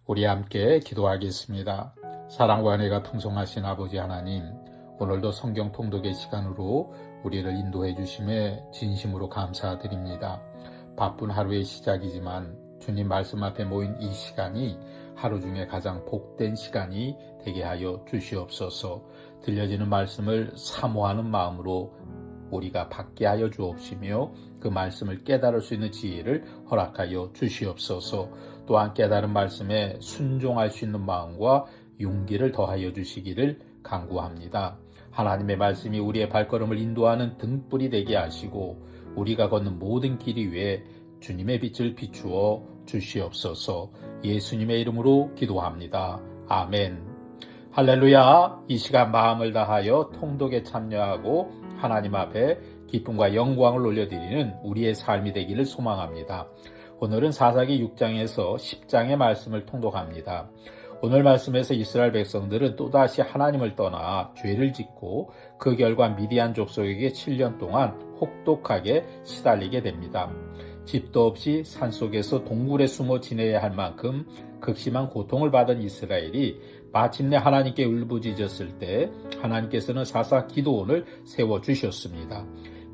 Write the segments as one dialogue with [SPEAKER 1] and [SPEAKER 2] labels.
[SPEAKER 1] 우리 함께 기도하겠습니다. 사랑과 은혜가 풍성하신 아버지 하나님, 오늘도 성경 통독의 시간으로 우리를 인도해 주심에 진심으로 감사드립니다. 바쁜 하루의 시작이지만 주님 말씀 앞에 모인 이 시간이 하루 중에 가장 복된 시간이 되게 하여 주시옵소서. 들려지는 말씀을 사모하는 마음으로 우리가 받게 하여 주옵시며 그 말씀을 깨달을 수 있는 지혜를 허락하여 주시옵소서. 또한 깨달은 말씀에 순종할 수 있는 마음과 용기를 더하여 주시기를 간구합니다. 하나님의 말씀이 우리의 발걸음을 인도하는 등불이 되게 하시고 우리가 걷는 모든 길 위에 주님의 빛을 비추어 주시옵소서. 예수님의 이름으로 기도합니다. 아멘. 할렐루야. 이 시간 마음을 다하여 통독에 참여하고 하나님 앞에 기쁨과 영광을 올려드리는 우리의 삶이 되기를 소망합니다. 오늘은 사사기 6장에서 10장의 말씀을 통독합니다. 오늘 말씀에서 이스라엘 백성들은 또다시 하나님을 떠나 죄를 짓고 그 결과 미디안 족속에게 7년 동안 혹독하게 시달리게 됩니다. 집도 없이 산속에서 동굴에 숨어 지내야 할 만큼 극심한 고통을 받은 이스라엘이 마침내 하나님께 울부짖었을 때 하나님께서는 사사 기드온을 세워주셨습니다.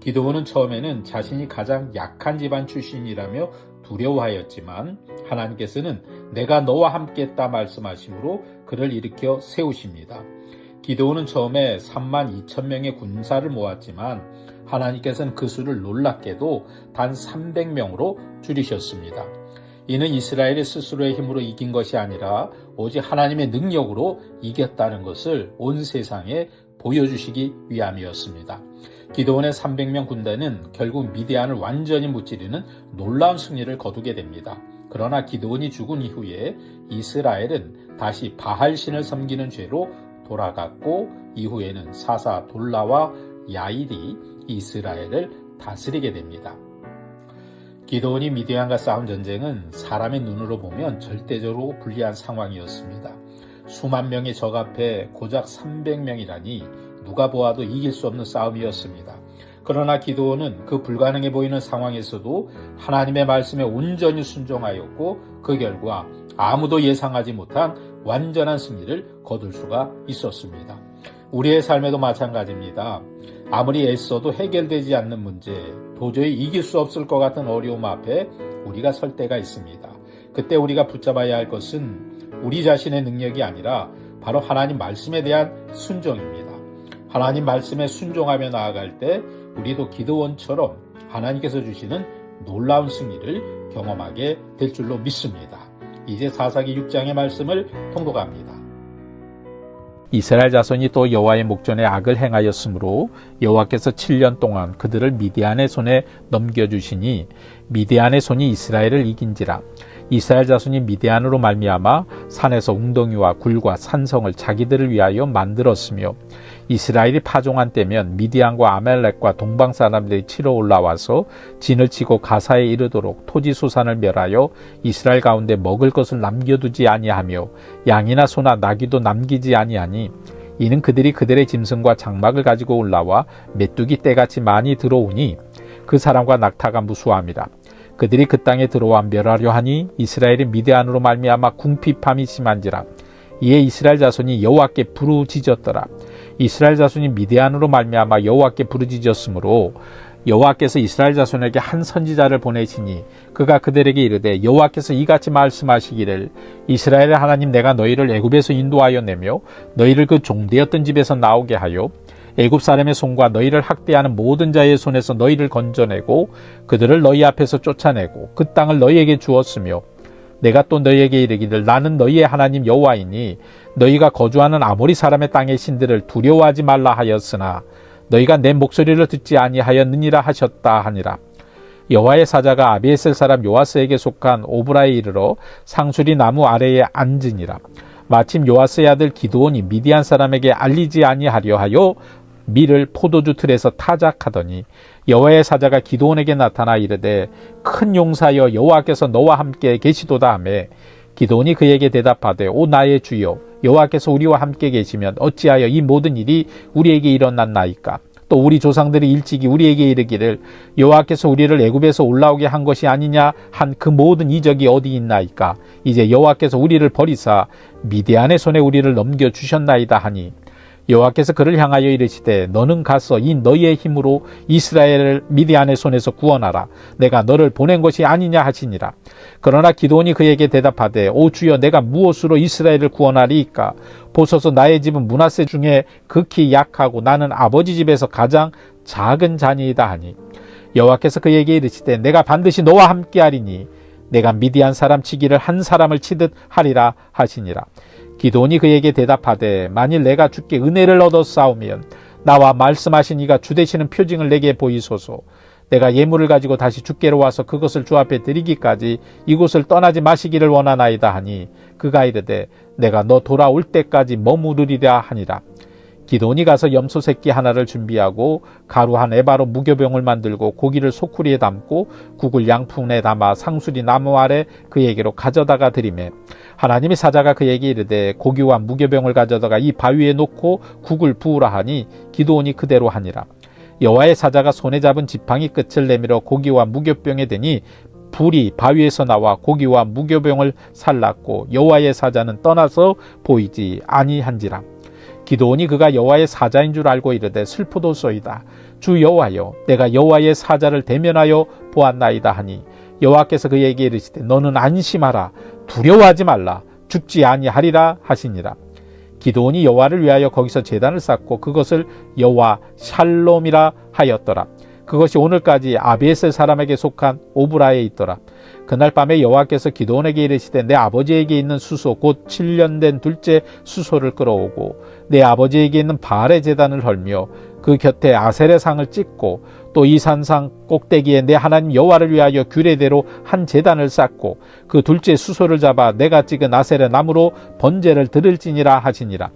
[SPEAKER 1] 기드온은 처음에는 자신이 가장 약한 집안 출신이라며 두려워하였지만 하나님께서는 내가 너와 함께했다 말씀하심으로 그를 일으켜 세우십니다. 기드온은 처음에 32,000명의 군사를 모았지만 하나님께서는 그 수를 놀랍게도 단 300명으로 줄이셨습니다. 이는 이스라엘이 스스로의 힘으로 이긴 것이 아니라 오직 하나님의 능력으로 이겼다는 것을 온 세상에 보여주시기 위함이었습니다. 기드온의 300명 군대는 결국 미디안을 완전히 무찌르는 놀라운 승리를 거두게 됩니다. 그러나 기드온이 죽은 이후에 이스라엘은 다시 바알신을 섬기는 죄로 돌아갔고 이후에는 사사 돌라와 야일이 이스라엘을 다스리게 됩니다. 기드온이 미디안과 싸운 전쟁은 사람의 눈으로 보면 절대적으로 불리한 상황이었습니다. 수만 명의 적 앞에 고작 300명이라니 누가 보아도 이길 수 없는 싸움이었습니다. 그러나 기드온은 그 불가능해 보이는 상황에서도 하나님의 말씀에 온전히 순종하였고 그 결과 아무도 예상하지 못한 완전한 승리를 거둘 수가 있었습니다. 우리의 삶에도 마찬가지입니다. 아무리 애써도 해결되지 않는 문제, 도저히 이길 수 없을 것 같은 어려움 앞에 우리가 설 때가 있습니다. 그때 우리가 붙잡아야 할 것은 우리 자신의 능력이 아니라 바로 하나님 말씀에 대한 순종입니다. 하나님 말씀에 순종하며 나아갈 때 우리도 기드온처럼 하나님께서 주시는 놀라운 승리를 경험하게 될 줄로 믿습니다. 이제 사사기 6장의 말씀을 통독합니다. 이스라엘 자손이 또 여호와의 목전에 악을 행하였으므로 여호와께서 7년 동안 그들을 미디안의 손에 넘겨주시니 미디안의 손이 이스라엘을 이긴지라. 이스라엘 자손이 미디안으로 말미암아 산에서 웅덩이와 굴과 산성을 자기들을 위하여 만들었으며 이스라엘이 파종한 때면 미디안과 아말렉과 동방 사람들이 치러 올라와서 진을 치고 가사에 이르도록 토지 수산을 멸하여 이스라엘 가운데 먹을 것을 남겨두지 아니하며 양이나 소나 나귀도 남기지 아니하니 이는 그들이 그들의 짐승과 장막을 가지고 올라와 메뚜기 떼같이 많이 들어오니 그 사람과 낙타가 무수함이라. 그들이 그 땅에 들어와 멸하려 하니 이스라엘이 미디안으로 말미암아 궁핍함이 심한지라. 이에 이스라엘 자손이 여호와께 부르짖었더라. 이스라엘 자손이 미디안으로 말미암아 여호와께 부르짖었으므로 여호와께서 이스라엘 자손에게 한 선지자를 보내시니 그가 그들에게 이르되 여호와께서 이같이 말씀하시기를 이스라엘의 하나님 내가 너희를 애굽에서 인도하여 내며 너희를 그 종되었던 집에서 나오게 하여 애굽 사람의 손과 너희를 학대하는 모든 자의 손에서 너희를 건져내고 그들을 너희 앞에서 쫓아내고 그 땅을 너희에게 주었으며 내가 또 너희에게 이르기를 나는 너희의 하나님 여호와이니 너희가 거주하는 아모리 사람의 땅의 신들을 두려워하지 말라 하였으나 너희가 내 목소리를 듣지 아니하였느니라 하셨다 하니라. 여호와의 사자가 아비에셀 사람 요아스에게 속한 오브라에 이르러 상수리 나무 아래에 앉으니라. 마침 요아스의 아들 기드온이 미디안 사람에게 알리지 아니하려 하여 밀을 포도주 틀에서 타작하더니 여호와의 사자가 기드온에게 나타나 이르되 큰 용사여 여호와께서 너와 함께 계시도다 하매 기드온이 그에게 대답하되 오 나의 주여 여호와께서 우리와 함께 계시면 어찌하여 이 모든 일이 우리에게 일어났나이까
[SPEAKER 2] 또 우리 조상들이 일찍이 우리에게 이르기를 여호와께서 우리를 애굽에서 올라오게 한 것이 아니냐 한 그 모든 이적이 어디 있나이까. 이제 여호와께서 우리를 버리사 미디안의 손에 우리를 넘겨주셨나이다 하니 여호와께서 그를 향하여 이르시되 너는 가서 이 너희의 힘으로 이스라엘을 미디안의 손에서 구원하라. 내가 너를 보낸 것이 아니냐 하시니라. 그러나 기드온이 그에게 대답하되 오 주여 내가 무엇으로 이스라엘을 구원하리이까. 보소서 나의 집은 므낫세 중에 극히 약하고 나는 아버지 집에서 가장 작은 자니이다 하니 여호와께서 그에게 이르시되 내가 반드시 너와 함께하리니 내가 미디안 사람 치기를 한 사람을 치듯 하리라 하시니라. 기드온이 그에게 대답하되 만일 내가 주께 은혜를 얻어 싸우면 나와 말씀하신 이가 주 되시는 표징을 내게 보이소서. 내가 예물을 가지고 다시 주께로 와서 그것을 주 앞에 드리기까지 이곳을 떠나지 마시기를 원하나이다 하니 그가 이르되 내가 너 돌아올 때까지 머무르리라 하니라. 기드온이 가서 염소 새끼 하나를 준비하고 가루 한 에바로 무교병을 만들고 고기를 소쿠리에 담고 국을 양푼에 담아 상수리 나무 아래 그에게로 가져다가 드리매 하나님의 사자가 그에게 이르되 고기와 무교병을 가져다가 이 바위에 놓고 국을 부으라 하니 기드온이 그대로 하니라. 여호와의 사자가 손에 잡은 지팡이 끝을 내밀어 고기와 무교병에 대니 불이 바위에서 나와 고기와 무교병을 살랐고 여호와의 사자는 떠나서 보이지 아니한지라. 기드온이 그가 여호와의 사자인 줄 알고 이르되 슬프도소이다. 주 여호와여 내가 여호와의 사자를 대면하여 보았나이다 하니 여호와께서 그에게 이르시되 너는 안심하라. 두려워하지 말라. 죽지 아니하리라 하시니라. 기드온이 여호와를 위하여 거기서 제단을 쌓고 그것을 여호와 샬롬이라 하였더라. 그것이 오늘까지 아비에셀 사람에게 속한 오브라에 있더라. 그날 밤에 여호와께서 기드온에게 이르시되 내 아버지에게 있는 수소 곧 7년 된 둘째 수소를 끌어오고 내 아버지에게 있는 바알의 제단을 헐며 그 곁에 아셀의 상을 찍고 또 이 산상 꼭대기에 내 하나님 여호와를 위하여 규례대로 한 제단을 쌓고 그 둘째 수소를 잡아 내가 찍은 아셀의 나무로 번제를 드릴지니라 하시니라.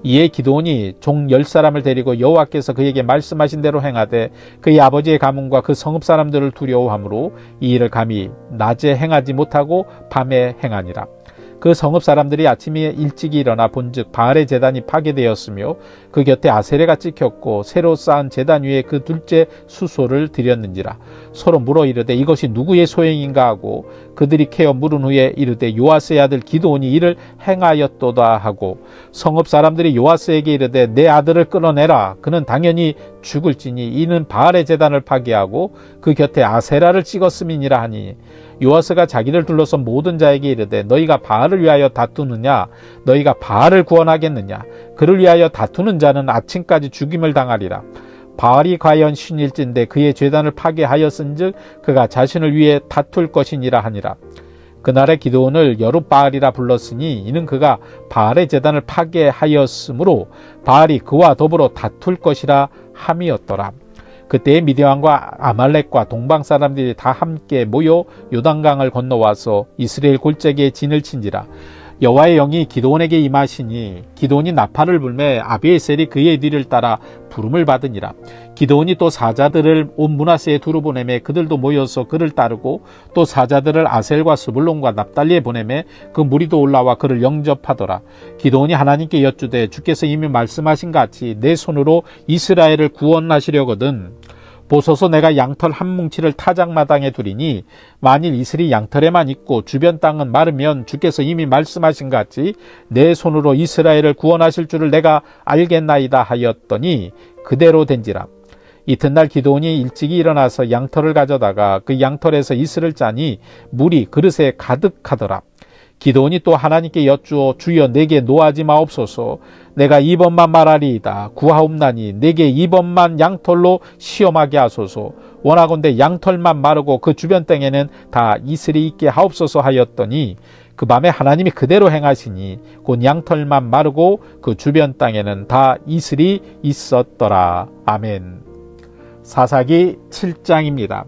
[SPEAKER 2] 이에 기드온이 종 10사람을 데리고 여호와께서 그에게 말씀하신 대로 행하되 그의 아버지의 가문과 그 성읍 사람들을 두려워하므로 이 일을 감히 낮에 행하지 못하고 밤에 행하니라. 그 성읍 사람들이 아침에 일찍이 일어나 본즉 바알의 제단이 파괴되었으며 그 곁에 아세레가 찍혔고 새로 쌓은 제단 위에 그 둘째 수소를 드렸는지라. 서로 물어 이르되 이것이 누구의 소행인가 하고 그들이 캐어 물은 후에 이르되 요아스의 아들 기드온이 이를 행하였도다 하고 성읍 사람들이 요아스에게 이르되 내 아들을 끌어내라. 그는 당연히 죽을지니 이는 바알의 제단을 파괴하고 그 곁에 아세라를 찍었음이니라 하니 요아스가 자기를 둘러서 모든 자에게 이르되 너희가 바알을 위하여 다투느냐 너희가 바알을 구원하겠느냐 그를 위하여 다투는 자는 아침까지 죽임을 당하리라. 바알이 과연 신일진데 그의 제단을 파괴하였은즉 그가 자신을 위해 다툴 것이니라 하니라. 그날에 기드온을 여룻바알이라 불렀으니 이는 그가 바알의 제단을 파괴하였으므로 바알이 그와 더불어 다툴 것이라 함이었더라. 그때에 미디안과 아말렉과 동방 사람들이 다 함께 모여 요단강을 건너와서 이스라엘 골짜기에 진을 친지라. 여호와의 영이 기드온에게 임하시니 기드온이 나팔을 불매 아비에셀이 그의 뒤를 따라 부름을 받으니라. 기드온이 또 사자들을 온 므낫세에 두루 보내매 그들도 모여서 그를 따르고 또 사자들을 아셀과 스불론과 납달리에 보내매 그 무리도 올라와 그를 영접하더라. 기드온이 하나님께 여쭈되 주께서 이미 말씀하신 같이 내 손으로 이스라엘을 구원하시려거든 보소서 내가 양털 한 뭉치를 타작마당에 두리니 만일 이슬이 양털에만 있고 주변 땅은 마르면 주께서 이미 말씀하신 같이 내 손으로 이스라엘을 구원하실 줄을 내가 알겠나이다 하였더니 그대로 된지라. 이튿날 기드온이 일찍이 일어나서 양털을 가져다가 그 양털에서 이슬을 짜니 물이 그릇에 가득하더라. 기드온이 또 하나님께 여쭈어 주여 내게 노하지 마옵소서. 내가 이번만 말하리이다. 구하옵나니 내게 이번만 양털로 시험하게 하소서. 원하건대 양털만 마르고 그 주변 땅에는 다 이슬이 있게 하옵소서 하였더니 그 밤에 하나님이 그대로 행하시니 곧 양털만 마르고 그 주변 땅에는 다 이슬이 있었더라. 아멘. 사사기 7장입니다.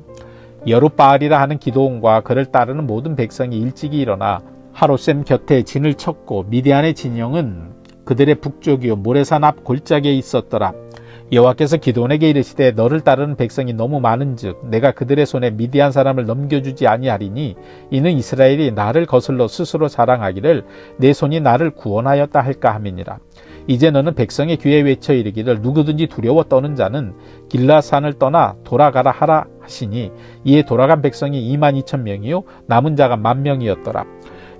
[SPEAKER 2] 여룻바알이라 하는 기드온과 그를 따르는 모든 백성이 일찍이 일어나 하롯셈 곁에 진을 쳤고 미디안의 진영은 그들의 북쪽이요 모레산 앞 골짜기에 있었더라. 여호와께서 기드온에게 이르시되 너를 따르는 백성이 너무 많은즉 내가 그들의 손에 미디안 사람을 넘겨주지 아니하리니 이는 이스라엘이 나를 거슬러 스스로 자랑하기를 내 손이 나를 구원하였다 할까 함이니라. 이제 너는 백성의 귀에 외쳐 이르기를 누구든지 두려워 떠는 자는 길라산을 떠나 돌아가라 하라 하시니 이에 돌아간 백성이 22,000명이요 남은 자가 10,000명이었더라.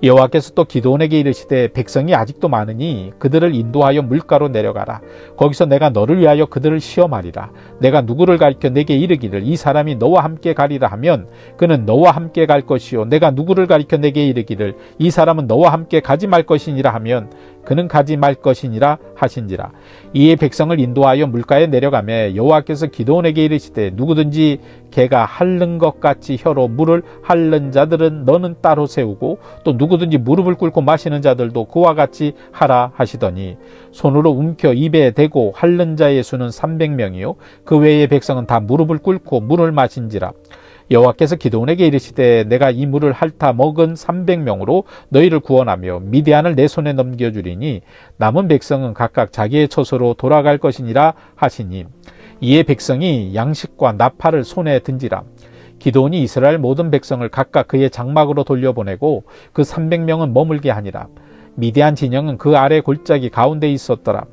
[SPEAKER 2] 여호와께서 또 기드온에게 이르시되 백성이 아직도 많으니 그들을 인도하여 물가로 내려가라. 거기서 내가 너를 위하여 그들을 시험하리라. 내가 누구를 가리켜 내게 이르기를 이 사람이 너와 함께 가리라 하면 그는 너와 함께 갈 것이요 내가 누구를 가리켜 내게 이르기를 이 사람은 너와 함께 가지 말 것이니라 하면 그는 가지 말 것이니라 하신지라. 이에 백성을 인도하여 물가에 내려가매 여호와께서 기드온에게 이르시되 누구든지 개가 핥는 것 같이 혀로 물을 핥는 자들은 너는 따로 세우고 또 누구든지 무릎을 꿇고 마시는 자들도 그와 같이 하라 하시더니 손으로 움켜 입에 대고 핥는 자의 수는 300명이요 그 외의 백성은 다 무릎을 꿇고 물을 마신지라. 여호와께서 기드온에게 이르시되 내가 이 물을 핥아 먹은 300명으로 너희를 구원하며 미디안을 내 손에 넘겨주리니 남은 백성은 각각 자기의 처소로 돌아갈 것이니라 하시니 이에 백성이 양식과 나팔을 손에 든지라. 기드온이 이스라엘 모든 백성을 각각 그의 장막으로 돌려보내고 그 300명은 머물게 하니라. 미디안 진영은 그 아래 골짜기 가운데 있었더라.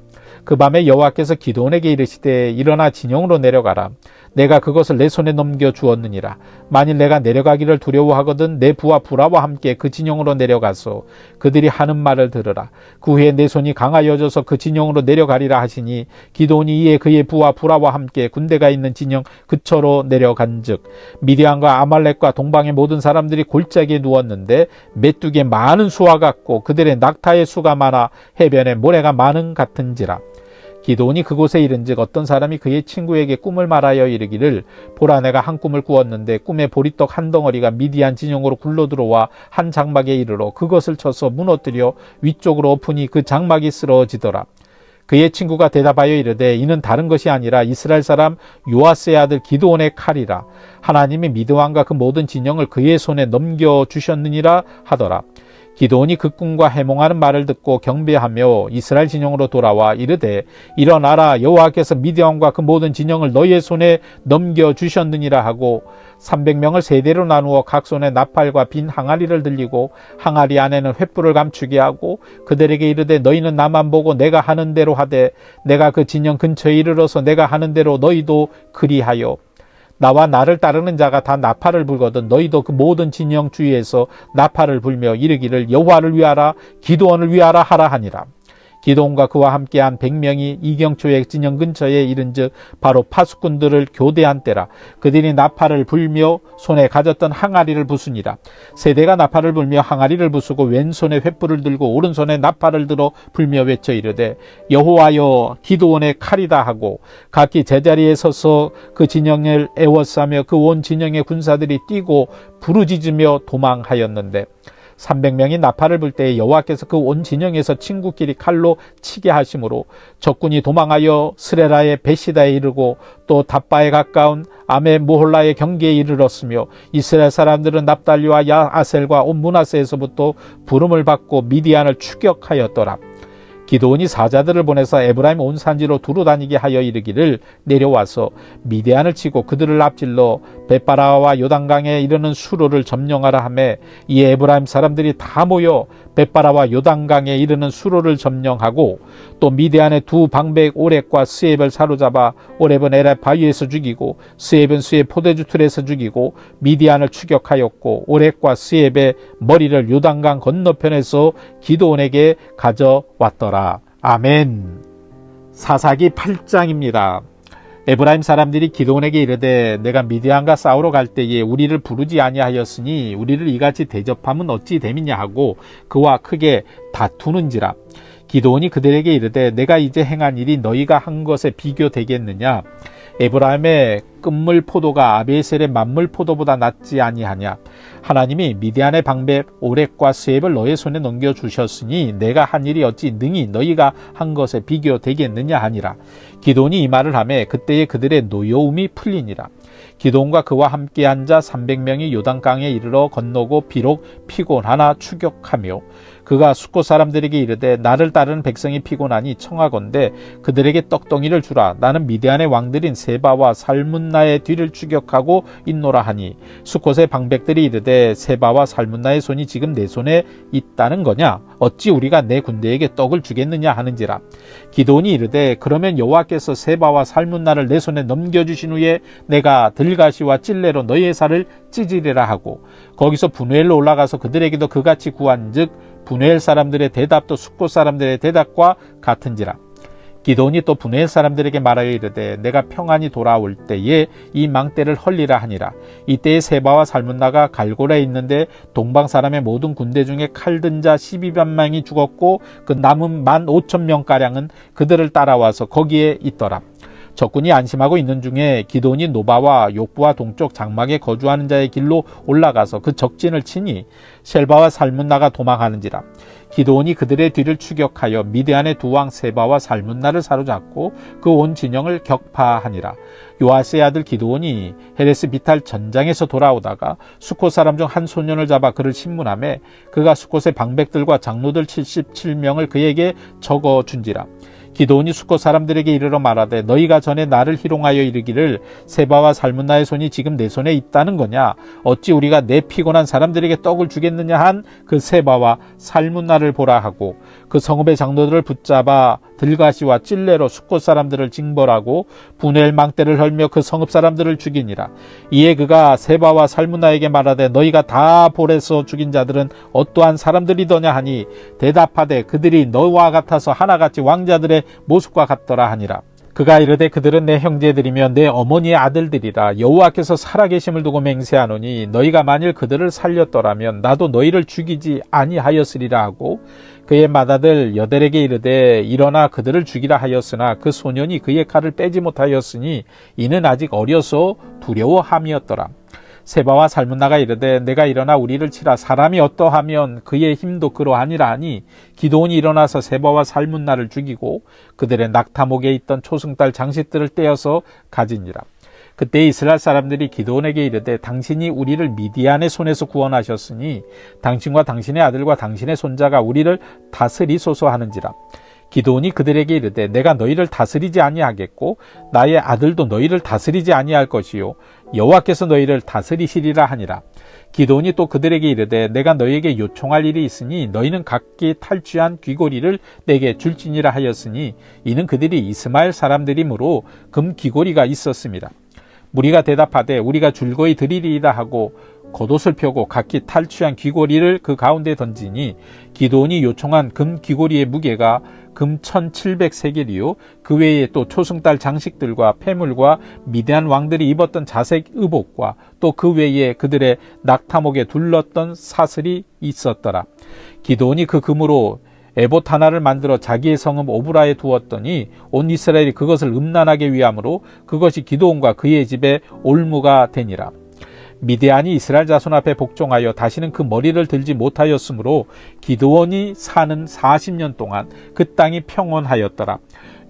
[SPEAKER 2] 그 밤에 여호와께서 기드온에게 이르시되 일어나 진영으로 내려가라. 내가 그것을 내 손에 넘겨 주었느니라. 만일 내가 내려가기를 두려워하거든 내 부하 부라와 함께 그 진영으로 내려가서 그들이 하는 말을 들으라. 그 후에 내 손이 강하여져서 그 진영으로 내려가리라 하시니 기드온이 이에 그의 부하 부라와 함께 군대가 있는 진영 그처로 내려간즉 미디안과 아말렉과 동방의 모든 사람들이 골짜기에 누웠는데 메뚜기에 많은 수와 같고 그들의 낙타의 수가 많아 해변에 모래가 많은 같은지라. 기드온이 그곳에 이른즉 어떤 사람이 그의 친구에게 꿈을 말하여 이르기를 보라 내가 한 꿈을 꾸었는데 꿈에 보리떡 한 덩어리가 미디안 진영으로 굴러들어와 한 장막에 이르러 그것을 쳐서 무너뜨려 위쪽으로 엎으니 그 장막이 쓰러지더라. 그의 친구가 대답하여 이르되 이는 다른 것이 아니라 이스라엘 사람 요아스의 아들 기드온의 칼이라. 하나님이 미드완과 그 모든 진영을 그의 손에 넘겨주셨느니라 하더라. 기드온이 그 꿈과 해몽하는 말을 듣고 경배하며 이스라엘 진영으로 돌아와 이르되 일어나라 여호와께서 미디안과 그 모든 진영을 너희의 손에 넘겨주셨느니라 하고 300명을 세대로 나누어 각 손에 나팔과 빈 항아리를 들리고 항아리 안에는 횃불을 감추게 하고 그들에게 이르되 너희는 나만 보고 내가 하는 대로 하되 내가 그 진영 근처에 이르러서 내가 하는 대로 너희도 그리하여 나와 나를 따르는 자가 다 나팔을 불거든 너희도 그 모든 진영 주위에서 나팔을 불며 이르기를 여호와를 위하라 기드온을 위하라 하라 하니라. 기드온과 그와 함께한 100명이 이경초의 진영 근처에 이른즉 바로 파수꾼들을 교대한 때라. 그들이 나팔을 불며 손에 가졌던 항아리를 부수니라. 세대가 나팔을 불며 항아리를 부수고 왼손에 횃불을 들고 오른손에 나팔을 들어 불며 외쳐 이르되 여호와여 기드온의 칼이다 하고 각기 제자리에 서서 그 진영을 애워싸며 그 온 진영의 군사들이 뛰고 부르짖으며 도망하였는데 300명이 나팔을 불 때에 여호와께서 그 온 진영에서 친구끼리 칼로 치게 하심으로 적군이 도망하여 스레라의 베시다에 이르고 또 답바에 가까운 아메 모홀라의 경계에 이르렀으며 이스라엘 사람들은 납달리와 야아셀과 온 므낫세에서부터 부름을 받고 미디안을 추격하였더라. 기드온이 사자들을 보내서 에브라임 온 산지로 두루 다니게 하여 이르기를 내려와서 미디안을 치고 그들을 앞질러 벳바라와 요단강에 이르는 수로를 점령하라 하매 이에 에브라임 사람들이 다 모여 벳바라와 요단강에 이르는 수로를 점령하고 또 미디안의 두 방백 오렙과 스엡을 사로잡아 오렙은 에랍 바위에서 죽이고 스엡은 스엡 포도주 틀에서 죽이고 미디안을 추격하였고 오렙과 스엡의 머리를 요단강 건너편에서 기드온에게 가져왔더라. 아멘. 사사기 8장입니다. 에브라임 사람들이 기드온에게 이르되 내가 미디안과 싸우러 갈 때에 우리를 부르지 아니하였으니 우리를 이같이 대접함은 어찌 됨이냐 하고 그와 크게 다투는지라. 기드온이 그들에게 이르되 내가 이제 행한 일이 너희가 한 것에 비교되겠느냐. 에브라임의 끝물 포도가 아비에셀의 만물 포도보다 낫지 아니하냐. 하나님이 미디안의 방백 오렙과 스엡을 너의 손에 넘겨주셨으니 내가 한 일이 어찌 능히 너희가 한 것에 비교되겠느냐 하니라. 기드온이 이 말을 하매 그때에 그들의 노여움이 풀리니라. 기드온과 그와 함께한 자 300명이 요단강에 이르러 건너고 비록 피곤하나 추격하며 그가 숫곳 사람들에게 이르되 나를 따르는 백성이 피곤하니 청하건대 그들에게 떡덩이를 주라. 나는 미디안의 왕들인 세바와 살문나의 뒤를 추격하고 있노라 하니 숫곳의 방백들이 이르되 세바와 살문나의 손이 지금 내 손에 있다는 거냐? 어찌 우리가 내 군대에게 떡을 주겠느냐 하는지라. 기드온이 이르되 그러면 여호와께서 세바와 살문나를 내 손에 넘겨주신 후에 내가 들가시와 찔레로 너희의 살을 찢으리라 하고 거기서 분회엘로 올라가서 그들에게도 그같이 구한즉 분회엘 사람들의 대답도 숫곳 사람들의 대답과 같은지라. 기드온이 또 분회엘 사람들에게 말하여 이르되 내가 평안히 돌아올 때에 이 망대를 헐리라 하니라. 이때에 세바와 살문나가 갈고라에 있는데 동방 사람의 모든 군대 중에 칼든 자 12만명이 죽었고 그 남은 15,000명가량은 그들을 따라와서 거기에 있더라. 적군이 안심하고 있는 중에 기드온이 노바와 욕부와 동쪽 장막에 거주하는 자의 길로 올라가서 그 적진을 치니 셀바와 살문나가 도망하는지라. 기드온이 그들의 뒤를 추격하여 미디안의 두 왕 세바와 살문나를 사로잡고 그 온 진영을 격파하니라. 요아스의 아들 기드온이 헤레스 비탈 전장에서 돌아오다가 수콧 사람 중 한 소년을 잡아 그를 신문하매 그가 수콧의 방백들과 장로들 77명을 그에게 적어준지라. 기드온이 숫곳 사람들에게 이르러 말하되 너희가 전에 나를 희롱하여 이르기를 세바와 살문나의 손이 지금 내 손에 있다는 거냐? 어찌 우리가 내 피곤한 사람들에게 떡을 주겠느냐 한 그 세바와 살문나를 보라 하고 그 성읍의 장로들을 붙잡아 들가시와 찔레로 숫곳 사람들을 징벌하고 분회엘 망대를 헐며 그 성읍 사람들을 죽이니라. 이에 그가 세바와 살문나에게 말하되 너희가 다 볼에서 죽인 자들은 어떠한 사람들이더냐 하니 대답하되 그들이 너와 같아서 하나같이 왕자들의 모습과 같더라 하니라. 그가 이르되 그들은 내 형제들이며 내 어머니의 아들들이라. 여호와께서 살아계심을 두고 맹세하노니 너희가 만일 그들을 살렸더라면 나도 너희를 죽이지 아니하였으리라 하고 그의 맏아들 여델에게 이르되 일어나 그들을 죽이라 하였으나 그 소년이 그의 칼을 빼지 못하였으니 이는 아직 어려서 두려워함이었더라. 세바와 살문나가 이르되 내가 일어나 우리를 치라. 사람이 어떠하면 그의 힘도 그러하니라 하니 기드온이 일어나서 세바와 살문나를 죽이고 그들의 낙타목에 있던 초승달 장식들을 떼어서 가지니라. 그때 이스라엘 사람들이 기드온에게 이르되 당신이 우리를 미디안의 손에서 구원하셨으니 당신과 당신의 아들과 당신의 손자가 우리를 다스리소서 하는지라. 기드온이 그들에게 이르되 내가 너희를 다스리지 아니하겠고 나의 아들도 너희를 다스리지 아니할 것이요 여호와께서 너희를 다스리시리라 하니라. 기드온이 또 그들에게 이르되 내가 너희에게 요청할 일이 있으니 너희는 각기 탈취한 귀고리를 내게 줄지니라 하였으니 이는 그들이 이스마엘 사람들이므로 금 귀고리가 있었습니다. 무리가 대답하되 우리가 줄거이 드리리이다 하고 겉옷을 펴고 각기 탈취한 귀고리를 그 가운데 던지니 기드온이 요청한 금 귀고리의 무게가 금 1700세겔이요 그 외에 또 초승달 장식들과 폐물과 미디안 왕들이 입었던 자색 의복과 또 그 외에 그들의 낙타목에 둘렀던 사슬이 있었더라. 기드온이 그 금으로 에봇 하나를 만들어 자기의 성읍 오브라에 두었더니 온 이스라엘이 그것을 음란하게 위함으로 그것이 기드온과 그의 집에 올무가 되니라. 미디안이 이스라엘 자손 앞에 복종하여 다시는 그 머리를 들지 못하였으므로 기드온이 사는 40년 동안 그 땅이 평온하였더라.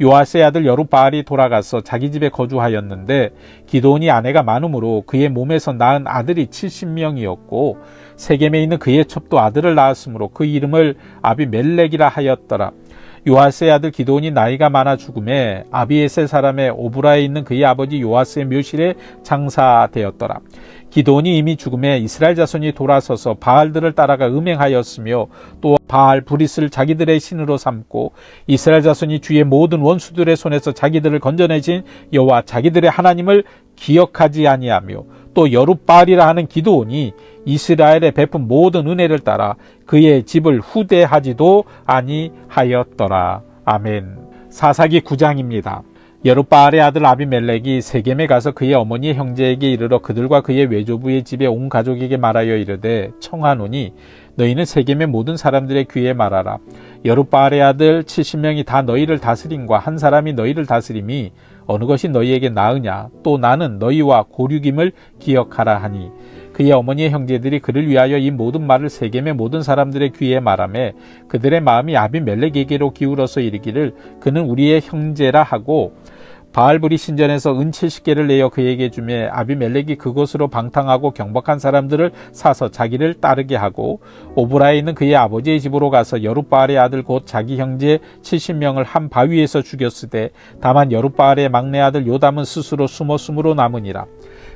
[SPEAKER 2] 요아스의 아들 여룻바알이 돌아가서 자기 집에 거주하였는데 기드온이 아내가 많으므로 그의 몸에서 낳은 아들이 70명이었고 세겜에 있는 그의 첩도 아들을 낳았으므로 그 이름을 아비멜렉이라 하였더라. 요아스의 아들 기드온이 나이가 많아 죽음에 아비에셀 사람의 오브라에 있는 그의 아버지 요아스의 묘실에 장사되었더라. 기드온이 이미 죽음에 이스라엘 자손이 돌아서서 바알들을 따라가 음행하였으며 또 바알 브릿을 자기들의 신으로 삼고 이스라엘 자손이 주의 모든 원수들의 손에서 자기들을 건져내신 여호와 자기들의 하나님을 기억하지 아니하며 또 여룻바알이라 하는 기드온이 이스라엘에 베푼 모든 은혜를 따라 그의 집을 후대하지도 아니하였더라. 아멘. 사사기 9장입니다. 여룻바알의 아들 아비멜렉이 세겜에 가서 그의 어머니의 형제에게 이르러 그들과 그의 외조부의 집에 온 가족에게 말하여 이르되 청하노니 너희는 세겜의 모든 사람들의 귀에 말하라. 여룻바알의 아들 70명이 다 너희를 다스림과 한 사람이 너희를 다스림이 어느 것이 너희에게 나으냐? 또 나는 너희와 고륙임을 기억하라 하니 그의 어머니의 형제들이 그를 위하여 이 모든 말을 세겜의 모든 사람들의 귀에 말하매 그들의 마음이 아비멜렉에게로 기울어서 이르기를 그는 우리의 형제라 하고 바알브리 신전에서 은 70개를 내어 그에게 주매 아비멜렉이 그곳으로 방탕하고 경박한 사람들을 사서 자기를 따르게 하고 오브라에 있는 그의 아버지의 집으로 가서 여룻바알의 아들 곧 자기 형제 70명을 한 바위에서 죽였으되 다만 여룻바알의 막내 아들 요담은 스스로 숨어 남으니라.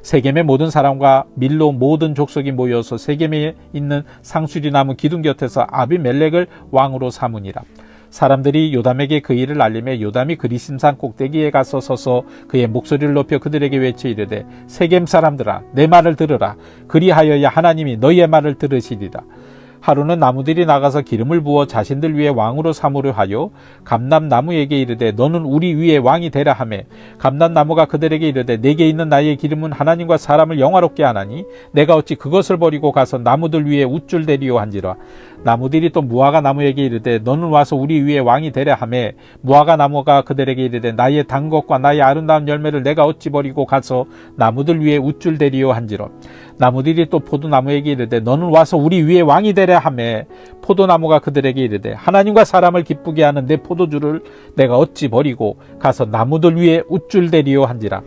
[SPEAKER 2] 세겜의 모든 사람과 밀로 모든 족속이 모여서 세겜에 있는 상수리 나무 기둥 곁에서 아비멜렉을 왕으로 삼으니라. 사람들이 요담에게 그 일을 알리매 요담이 그리심산 꼭대기에 가서 서서 그의 목소리를 높여 그들에게 외쳐 이르되 세겜 사람들아 내 말을 들으라. 그리하여야 하나님이 너희의 말을 들으시리라. 하루는 나무들이 나가서 기름을 부어 자신들 위에 왕으로 삼으려 하여 감람나무에게 이르되 너는 우리 위에 왕이 되라 하매 감람나무가 그들에게 이르되 내게 있는 나의 기름은 하나님과 사람을 영화롭게 하나니 내가 어찌 그것을 버리고 가서 나무들 위에 우쭐대리오 한지라. 나무들이 또 무화과 나무에게 이르되 너는 와서 우리 위에 왕이 되라 하매 무화과 나무가 그들에게 이르되 나의 단 것과 나의 아름다운 열매를 내가 어찌 버리고 가서 나무들 위에 우쭐대리오 한지라. 나무들이 또 포도나무에게 이르되 너는 와서 우리 위에 왕이 되라 하매 포도나무가 그들에게 이르되 하나님과 사람을 기쁘게 하는 내 포도주를 내가 어찌 버리고 가서 나무들 위에 우쭐대리오 한지라.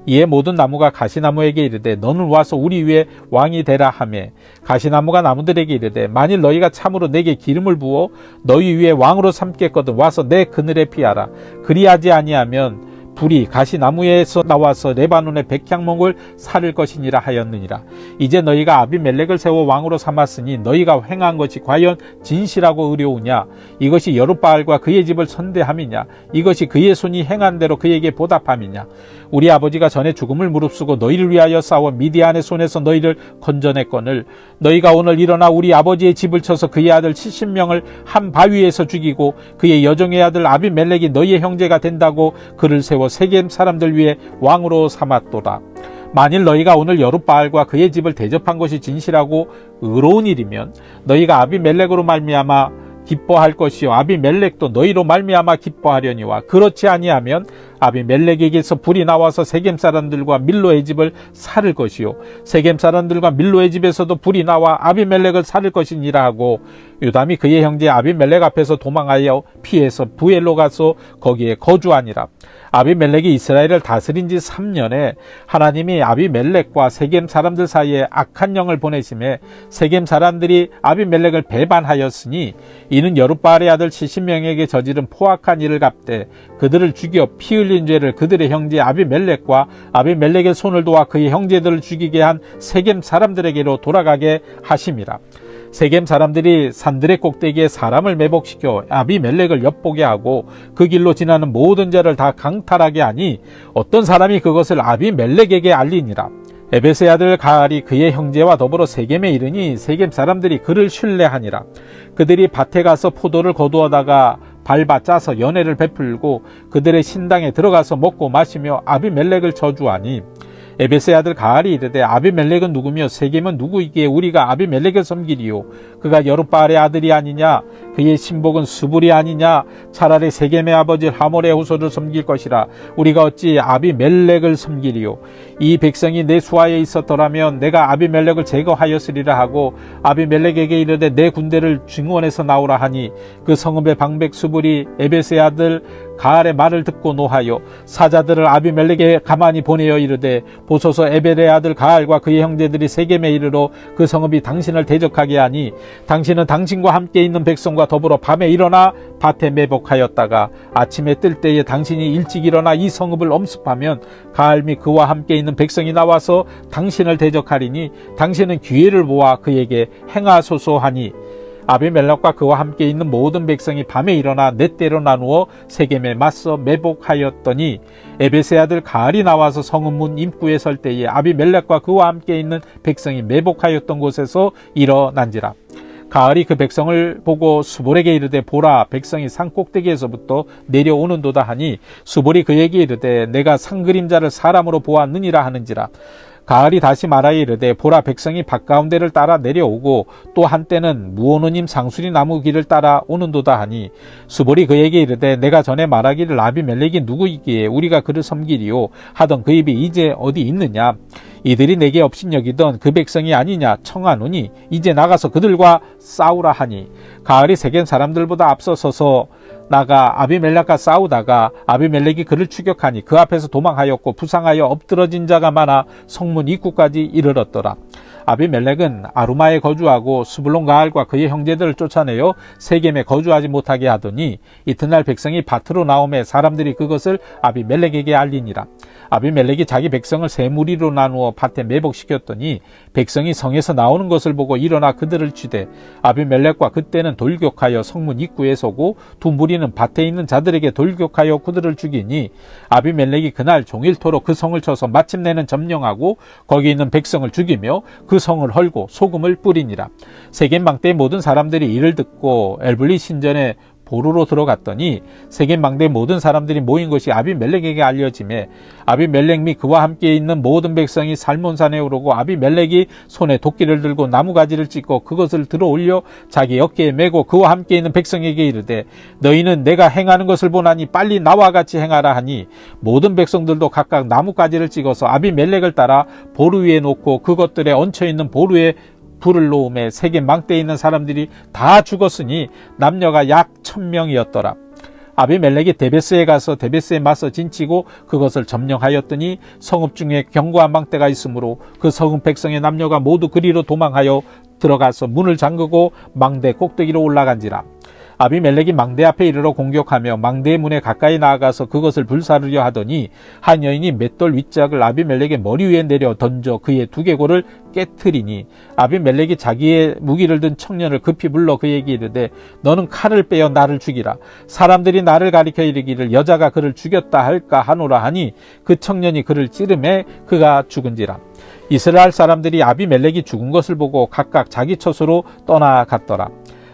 [SPEAKER 2] 이에 모든 나무가 가시나무에게 이르되 너는 와서 우리 위에 왕이 되라 하매 가시나무가 나무들에게 이르되 만일 너희가 참으로 내게 기름을 부어 너희 위에 왕으로 삼겠거든 와서 내 그늘에 피하라. 그리하지 아니하면 불이 가시나무에서 나와서 레바논의 백향목을 사를 것이니라 하였느니라. 이제 너희가 아비멜렉을 세워 왕으로 삼았으니 너희가 행한 것이 과연 진실하고 의로우냐? 이것이 여룻바알과 그의 집을 선대함이냐? 이것이 그의 손이 행한 대로 그에게 보답함이냐? 우리 아버지가 전에 죽음을 무릅쓰고 너희를 위하여 싸워 미디안의 손에서 너희를 건져냈거늘 너희가 오늘 일어나 우리 아버지의 집을 쳐서 그의 아들 70명을 한 바위에서 죽이고 그의 여종의 아들 아비멜렉이 너희의 형제가 된다고 그를 세워 세겜 사람들 위에 왕으로 삼았도다. 만일 너희가 오늘 여룻바알과 그의 집을 대접한 것이 진실하고 의로운 일이면 너희가 아비멜렉으로 말미암아 기뻐할 것이요 아비멜렉도 너희로 말미암아 기뻐하려니와 그렇지 아니하면 아비멜렉에게서 불이 나와서 세겜 사람들과 밀로의 집을 살을 것이요 세겜 사람들과 밀로의 집에서도 불이 나와 아비멜렉을 살을 것이니라 하고 요담이 그의 형제 아비멜렉 앞에서 도망하여 피해서 부엘로 가서 거기에 거주하니라. 아비멜렉이 이스라엘을 다스린 지 3년에 하나님이 아비멜렉과 세겜 사람들 사이에 악한 영을 보내심에 세겜 사람들이 아비멜렉을 배반하였으니 이는 여룻바알의 아들 70명에게 저지른 포악한 일을 갚되 그들을 죽여 피 흘린 죄를 그들의 형제 아비멜렉과 아비멜렉의 손을 도와 그의 형제들을 죽이게 한 세겜 사람들에게로 돌아가게 하심이라. 세겜 사람들이 산들의 꼭대기에 사람을 매복시켜 아비멜렉을 엿보게 하고 그 길로 지나는 모든 자를 다 강탈하게 하니 어떤 사람이 그것을 아비멜렉에게 알리니라. 에벳의 아들 가알이 그의 형제와 더불어 세겜에 이르니 세겜 사람들이 그를 신뢰하니라. 그들이 밭에 가서 포도를 거두어다가 밟아 짜서 연회를 베풀고 그들의 신당에 들어가서 먹고 마시며 아비멜렉을 저주하니 에벳의 아들 가알이 이르되 아비멜렉은 누구며 세겜은 누구이기에 우리가 아비멜렉을 섬기리요? 그가 여룻바알의 아들이 아니냐? 그의 신복은 수불이 아니냐? 차라리 세겜의 아버지 하몰의 후손을 섬길 것이라. 우리가 어찌 아비멜렉을 섬기리요? 이 백성이 내 수하에 있었더라면 내가 아비멜렉을 제거하였으리라 하고 아비멜렉에게 이르되 내 군대를 증원해서 나오라 하니 그 성읍의 방백 수불이 에벳의 아들 가알의 말을 듣고 노하여 사자들을 아비멜렉에 가만히 보내어 이르되 보소서 에벨의 아들 가알과 그의 형제들이 세겜에 이르러 그 성읍이 당신을 대적하게 하니 당신은 당신과 함께 있는 백성과 더불어 밤에 일어나 밭에 매복하였다가 아침에 뜰 때에 당신이 일찍 일어나 이 성읍을 엄습하면 가알 및 그와 함께 있는 백성이 나와서 당신을 대적하리니 당신은 기회를 모아 그에게 행하소서 하니 아비멜렉과 그와 함께 있는 모든 백성이 밤에 일어나 네 때로 나누어 세겜에 맞서 매복하였더니 에벳의 아들 가알이 나와서 성읍 문 입구에 설 때에 아비멜렉과 그와 함께 있는 백성이 매복하였던 곳에서 일어난지라. 가알이 그 백성을 보고 수볼에게 이르되 보라 백성이 산 꼭대기에서부터 내려오는도다 하니 수볼이 그에게 이르되 내가 산 그림자를 사람으로 보았느니라 하는지라. 가알이 다시 말하여 이르되 보라 백성이 밭 가운데를 따라 내려오고 또 한때는 무오노님 상수리 나무 길을 따라 오는도다 하니 수볼이 그에게 이르되 내가 전에 말하기를 아비멜렉이 누구이기에 우리가 그를 섬기리요 하던 그 입이 이제 어디 있느냐. 이들이 내게 업신여기던 그 백성이 아니냐 청하노니 이제 나가서 그들과 싸우라 하니 가알이 세겜 사람들보다 앞서서서 나가 아비멜렉과 싸우다가 아비멜렉이 그를 추격하니 그 앞에서 도망하였고 부상하여 엎드러진 자가 많아 성문 입구까지 이르렀더라. 아비멜렉은 아루마에 거주하고 스불론 가알과 그의 형제들을 쫓아내어 세겜에 거주하지 못하게 하더니 이튿날 백성이 밭으로 나오매 사람들이 그것을 아비멜렉에게 알리니라. 아비멜렉이 자기 백성을 세 무리로 나누어 밭에 매복시켰더니 백성이 성에서 나오는 것을 보고 일어나 그들을 치되 아비멜렉과 그때는 돌격하여 성문 입구에 서고 두 무리는 밭에 있는 자들에게 돌격하여 그들을 죽이니 아비멜렉이 그날 종일토록 그 성을 쳐서 마침내는 점령하고 거기 있는 백성을 죽이며 그 성을 헐고 소금을 뿌리니라. 세겜 망대의 모든 사람들이 이를 듣고 엘블리 신전에 보루로 들어갔더니 세겜 망대의 모든 사람들이 모인 것이 아비멜렉에게 알려지매 아비멜렉 및 그와 함께 있는 모든 백성이 살몬산에 오르고 아비멜렉이 손에 도끼를 들고 나무가지를 찢고 그것을 들어 올려 자기 어깨에 메고 그와 함께 있는 백성에게 이르되 너희는 내가 행하는 것을 보나니 빨리 나와 같이 행하라 하니 모든 백성들도 각각 나무가지를 찍어서 아비멜렉을 따라 보루 위에 놓고 그것들에 얹혀 있는 보루에 불을 놓음에 세겜 망대에 있는 사람들이 다 죽었으니 남녀가 약 1000명이었더라. 아비멜렉이 데베스에 가서 데베스에 맞서 진치고 그것을 점령하였더니 성읍 중에 견고한 망대가 있으므로 그 성읍 백성의 남녀가 모두 그리로 도망하여 들어가서 문을 잠그고 망대 꼭대기로 올라간지라. 아비멜렉이 망대 앞에 이르러 공격하며 망대의 문에 가까이 나아가서 그것을 불사르려 하더니 한 여인이 맷돌 윗짝을 아비멜렉의 머리 위에 내려 던져 그의 두개골을 깨트리니 아비멜렉이 자기의 무기를 든 청년을 급히 불러 그에게 이르되 너는 칼을 빼어 나를 죽이라. 사람들이 나를 가리켜 이르기를 여자가 그를 죽였다 할까 하노라 하니 그 청년이 그를 찌르매 그가 죽은지라. 이스라엘 사람들이 아비멜렉이 죽은 것을 보고 각각 자기 처소로 떠나갔더라.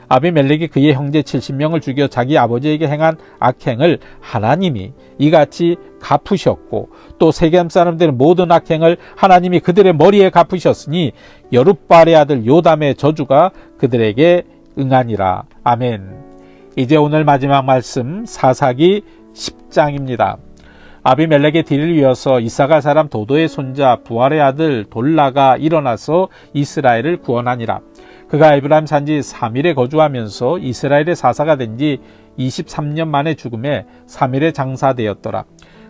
[SPEAKER 2] 아비멜렉이 그의 형제 70명을 죽여 자기 아버지에게 행한 악행을 하나님이 이같이 갚으셨고 또 세겜 사람들은 모든 악행을 하나님이 그들의 머리에 갚으셨으니 여룻발의 아들 요담의 저주가 그들에게 응하니라. 아멘. 이제 오늘 마지막 말씀 사사기 10장입니다. 아비멜렉의 뒤를 이어서 이사갈 사람 도도의 손자 부알의 아들 돌라가 일어나서 이스라엘을 구원하니라. 그가 에브라임 산지 3일에 거주하면서 이스라엘의 사사가 된 지 23년 만에 죽음에 3일에 장사되었더라.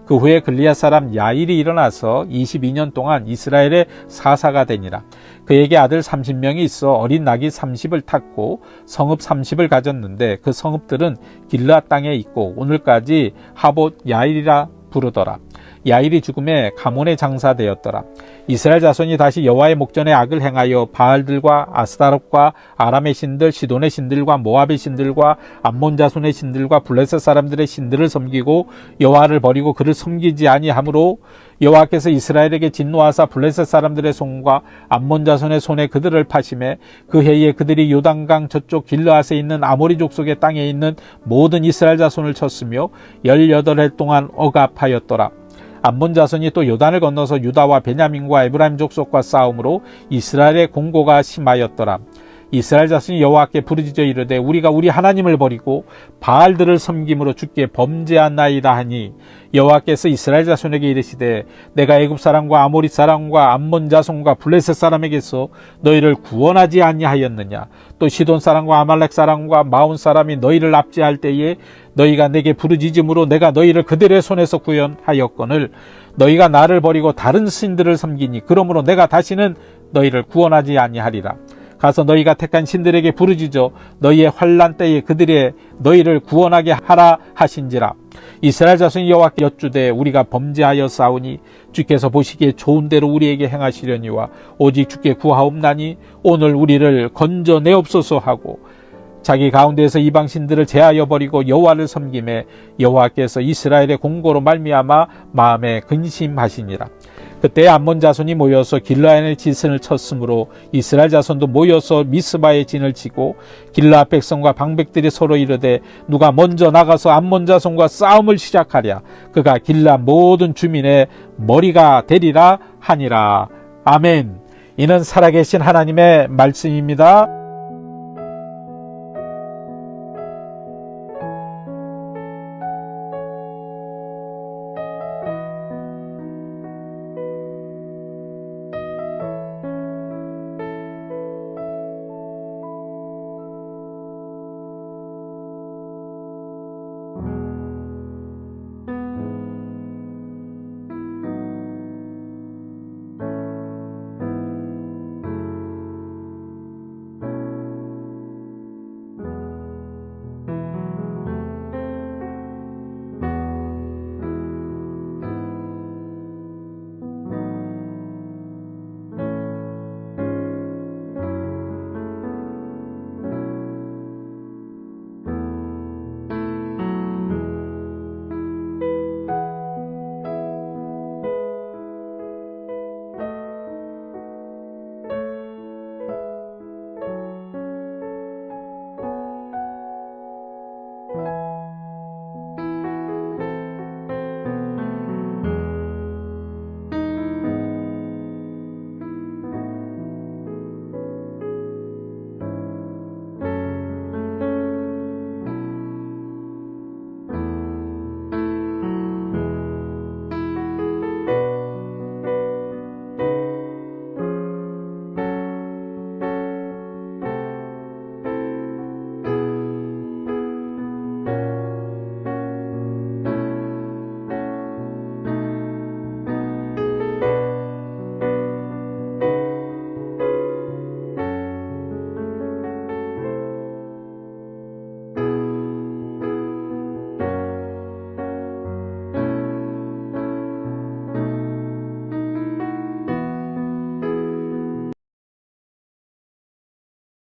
[SPEAKER 2] 그 후에 글리앗 사람 야일이 일어나서 22년 동안 이스라엘의 사사가 되니라. 그에게 아들 30명이 있어 어린 낙이 30을 탔고 성읍 30을 가졌는데 그 성읍들은 길르앗 땅에 있고 오늘까지 하봇 야일이라 부르더라. 야일이 죽음에 가몬에 장사되었더라. 이스라엘 자손이 다시 여호와의 목전에 악을 행하여 바알들과 아스타롯과 아람의 신들, 시돈의 신들과 모압의 신들과 암몬 자손의 신들과 블레셋 사람들의 신들을 섬기고 여호와를 버리고 그를 섬기지 아니하므로 여호와께서 이스라엘에게 진노하사 블레셋 사람들의 손과 암몬 자손의 손에 그들을 파심해 그 해에 그들이 요단강 저쪽 길르앗에 있는 아모리 족속의 땅에 있는 모든 이스라엘 자손을 쳤으며 18해 동안 억압하였더라. 암몬 자손이 또 요단을 건너서 유다와 베냐민과 에브라임 족속과 싸움으로 이스라엘의 공고가 심하였더라. 이스라엘 자손이 여호와께 부르짖어 이르되 우리가 우리 하나님을 버리고 바알들을 섬김으로 주께 범죄한나이다 하니 여호와께서 이스라엘 자손에게 이르시되 내가 애굽 사람과 아모리 사람과 암몬 자손과 블레셋 사람에게서 너희를 구원하지 아니하였느냐. 또 시돈 사람과 아말렉 사람과 마온 사람이 너희를 압제할 때에 너희가 내게 부르짖음으로 내가 너희를 그들의 손에서 구원하였거늘 너희가 나를 버리고 다른 신들을 섬기니 그러므로 내가 다시는 너희를 구원하지 아니하리라. 가서 너희가 택한 신들에게 부르짖어 너희의 환난 때에 그들의 너희를 구원하게 하라 하신지라. 이스라엘 자손이 여호와께 여쭈되 우리가 범죄하여 싸우니 주께서 보시기에 좋은 대로 우리에게 행하시려니와 오직 주께 구하옵나니 오늘 우리를 건져내옵소서 하고 자기 가운데에서 이방 신들을 제하여 버리고 여호와를 섬김에 여호와께서 이스라엘의 공고로 말미암아 마음에 근심하시니라. 그때 암몬 자손이 모여서 길르앗의 진을 쳤으므로 이스라엘 자손도 모여서 미스바의 진을 치고 길르앗 백성과 방백들이 서로 이르되 누가 먼저 나가서 암몬 자손과 싸움을 시작하랴. 그가 길르앗 모든 주민의 머리가 되리라 하니라. 아멘. 이는 살아계신 하나님의 말씀입니다.
[SPEAKER 3] you.